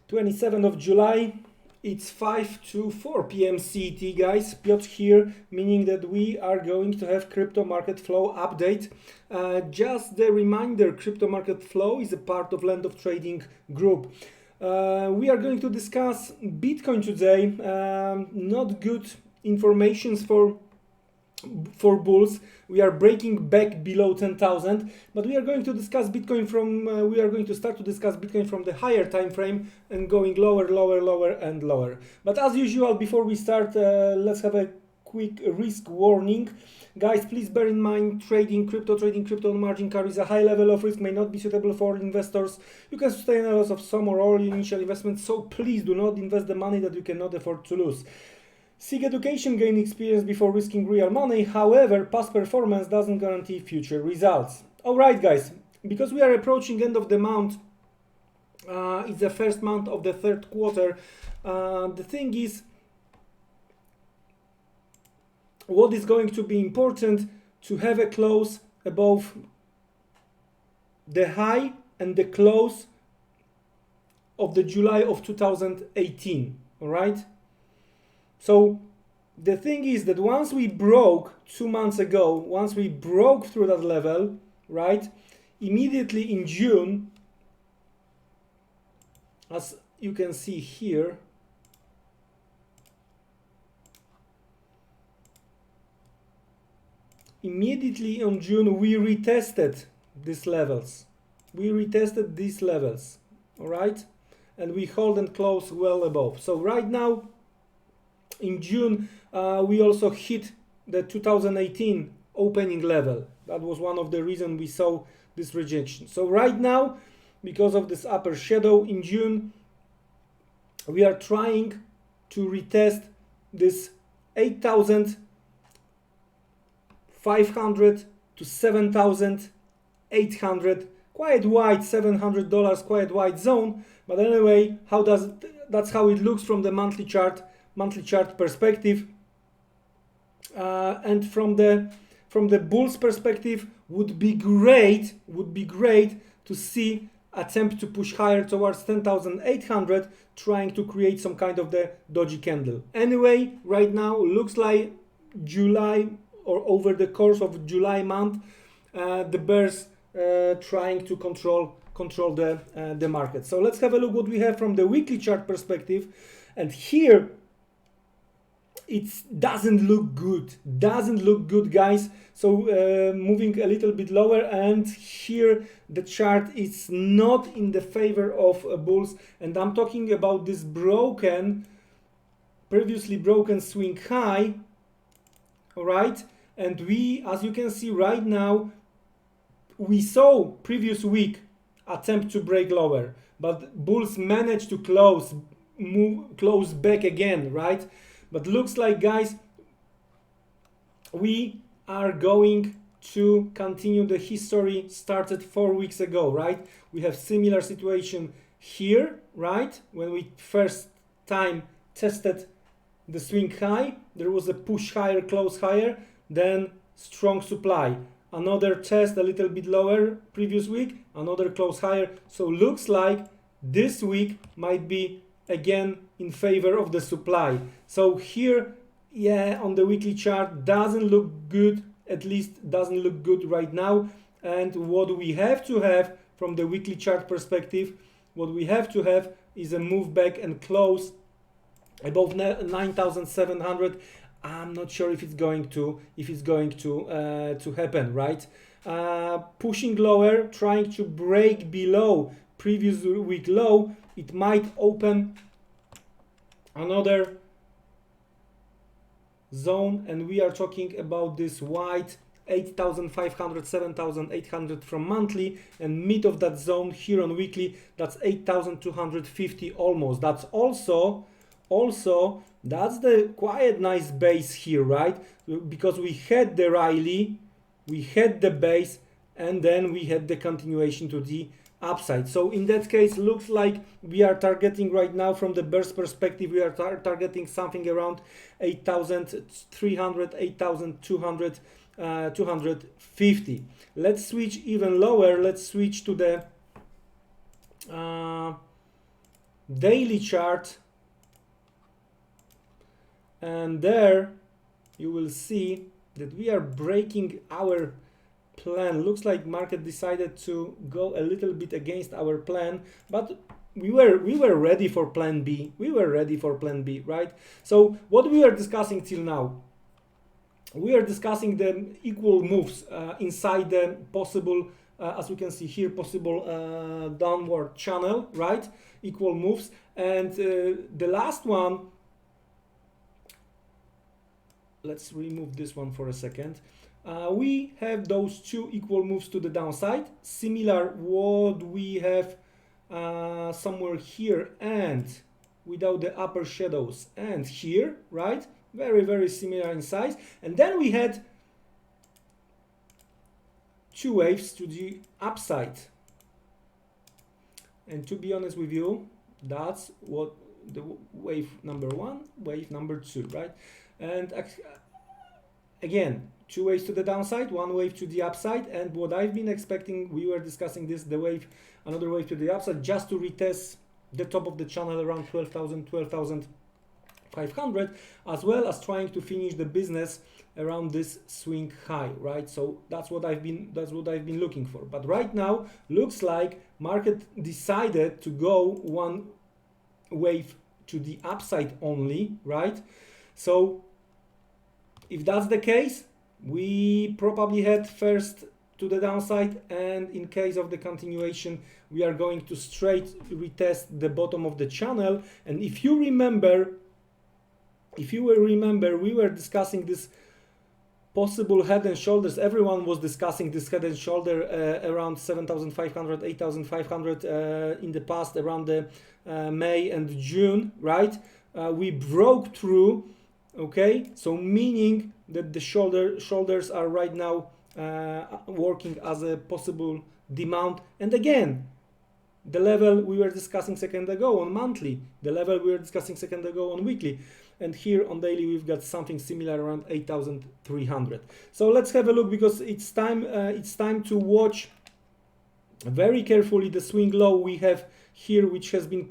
27th of July. It's 5 to 4 p.m. CET, guys. Piotr here, meaning that we are going to have CryptoMarketFlow update. Just a reminder, CryptoMarketFlow is a part of Land of Trading group. We are going to discuss Bitcoin today. Not good informations for bulls. We are breaking back below 10,000, but we are going to discuss Bitcoin from we are going to start to discuss Bitcoin from the higher time frame and going lower and lower. But as usual, before we start, let's have a quick risk warning. Guys, please bear in mind, crypto on margin carries a high level of risk, may not be suitable for investors. You can sustain a loss of some or all initial investments, so please do not invest the money that you cannot afford to lose. Seek education, gain experience before risking real money. However, past performance doesn't guarantee future results. Alright guys, because we are approaching end of the month, it's the first month of the third quarter. The thing is, what is going to be important to have a close above the high and the close of the July of 2018, alright? So the thing is that once we broke 2 months ago, once we broke through that level, right, immediately in June, as you can see here, immediately in June we retested these levels. All right, and we hold and close well above. So right now, in June, we also hit the 2018 opening level. That was one of the reasons we saw this rejection. So right now, because of this upper shadow in June, we are trying to retest this 8,500 to 7,800, quite wide, $700, quite wide zone. But anyway, that's how it looks from the monthly chart perspective, and from the bulls perspective, would be great to see attempt to push higher towards 10,800, trying to create some kind of the doji candle. Anyway, right now looks like July, or over the course of July month, the bears trying to control the market. So let's have a look what we have from the weekly chart perspective, and here it doesn't look good, guys. So moving a little bit lower, and here the chart is not in the favor of bulls, and I'm talking about this previously broken swing high. All right, and we, as you can see right now, we saw previous week attempt to break lower, but bulls managed to close back again, right? But looks like, guys, we are going to continue the history started 4 weeks ago, right? We have similar situation here, right? When we first time tested the swing high, there was a push higher, close higher, then strong supply. Another test a little bit lower previous week, another close higher. So looks like this week might be again in favor of the supply. So here, yeah, on the weekly chart doesn't look good, at least doesn't look good right now. And what we have to have from the weekly chart perspective, what we have to have is a move back and close above 9,700. I'm not sure if it's going to happen, right? Pushing lower, trying to break below previous week low, it might open another zone, and we are talking about this wide 8,500, 7,800 from monthly, and mid of that zone here on weekly, that's 8,250 almost. That's also that's the quite nice base here, right? Because we had the rally, we had the base, and then we had the continuation to the upside. So in that case, looks like we are targeting right now from the bears perspective, we are targeting something around 8,300, 8,200, 250. Let's switch even lower. Let's switch to the daily chart, and there you will see that we are breaking our plan. Looks like market decided to go a little bit against our plan, but we were ready for plan B. We were ready for plan B, right? So what we are discussing till now, we are discussing the equal moves inside the possible, as we can see here, possible downward channel, right? Equal moves. And the last one, let's remove this one for a second. We have those two equal moves to the downside, similar what we have somewhere here and without the upper shadows and here, right? Very, very similar in size. And then we had two waves to the upside. And to be honest with you, that's what the wave number one, wave number two, right? And again, two waves to the downside, one wave to the upside. And what I've been expecting, we were discussing this, the wave, another wave to the upside, just to retest the top of the channel around 12,000, 12,500, as well as trying to finish the business around this swing high, right? So that's what I've been looking for. But right now looks like market decided to go one wave to the upside only, right? So if that's the case, we probably head first to the downside, and in case of the continuation, we are going to straight retest the bottom of the channel. And if you remember, we were discussing this possible head and shoulders. Everyone was discussing this head and shoulder around 7,500, 8,500 in the past, around the May and June, right? We broke through, okay? So meaning that the shoulders are right now working as a possible demand. And again, the level we were discussing second ago on monthly, the level we were discussing second ago on weekly, and here on daily we've got something similar around 8,300. So let's have a look, because it's time to watch very carefully the swing low we have here, which has been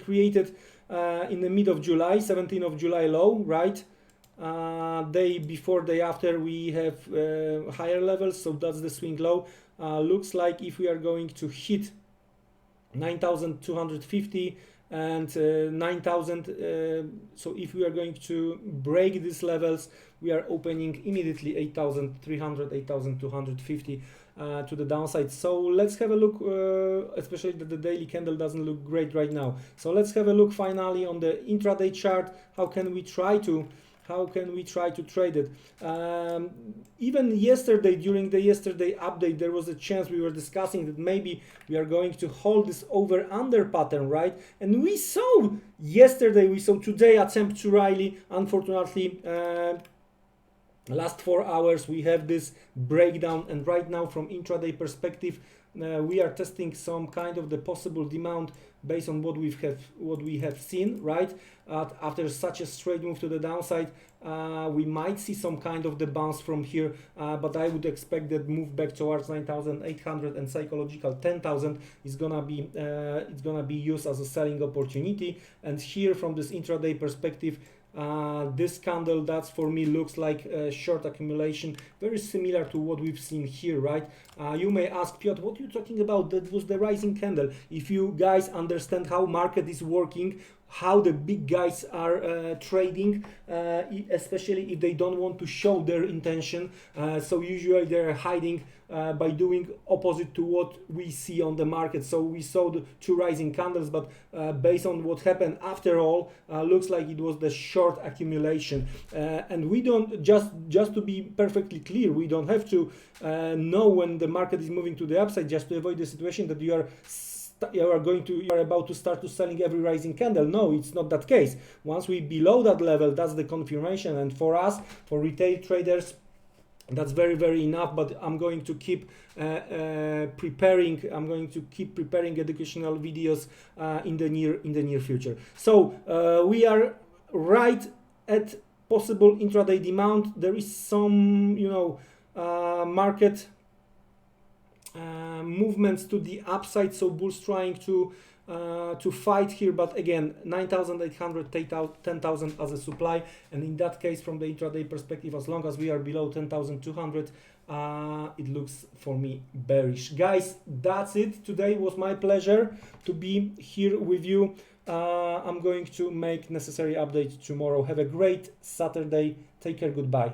created in the mid of July, 17th of July low, right? Day before, day after, we have higher levels, so that's the swing low. Looks like if we are going to hit 9,250 and 9,000, so if we are going to break these levels, we are opening immediately 8,300, 8,250 to the downside. So let's have a look, especially that the daily candle doesn't look great right now. So let's have a look finally on the intraday chart. How can we try to trade it? Even yesterday, during the yesterday update, there was a chance we were discussing that maybe we are going to hold this over under pattern, right? And we saw yesterday, we saw today attempt to rally. Unfortunately, last 4 hours we have this breakdown, and right now from intraday perspective, we are testing some kind of the possible demand based on what we have seen, right? After such a straight move to the downside, we might see some kind of the bounce from here, but I would expect that move back towards 9,800 and psychological 10,000 is gonna be used as a selling opportunity. And here from this intraday perspective, this candle, that's for me looks like a short accumulation, very similar to what we've seen here, right? You may ask, Piotr, what are you talking about? That was the rising candle. If you guys understand how market is working, how the big guys are trading, especially if they don't want to show their intention, so usually they're hiding by doing opposite to what we see on the market. So we saw the two rising candles, but based on what happened after all, looks like it was the short accumulation. And we don't, just to be perfectly clear, we don't have to know when the market is moving to the upside just to avoid the situation that you are about to start to selling every rising candle. No, it's not that case. Once we below that level, that's the confirmation. And for us, for retail traders, that's very, very enough. But I'm going to keep preparing. I'm going to keep preparing educational videos in the near future. So we are right at possible intraday demand. There is some, market movements to the upside, so bulls trying to fight here, but again 9,800, 10,000 as a supply, and in that case from the intraday perspective, as long as we are below 10,200, it looks for me bearish. Guys, that's it. Today was my pleasure to be here with you. I'm going to make necessary updates tomorrow. Have a great Saturday. Take care. Goodbye.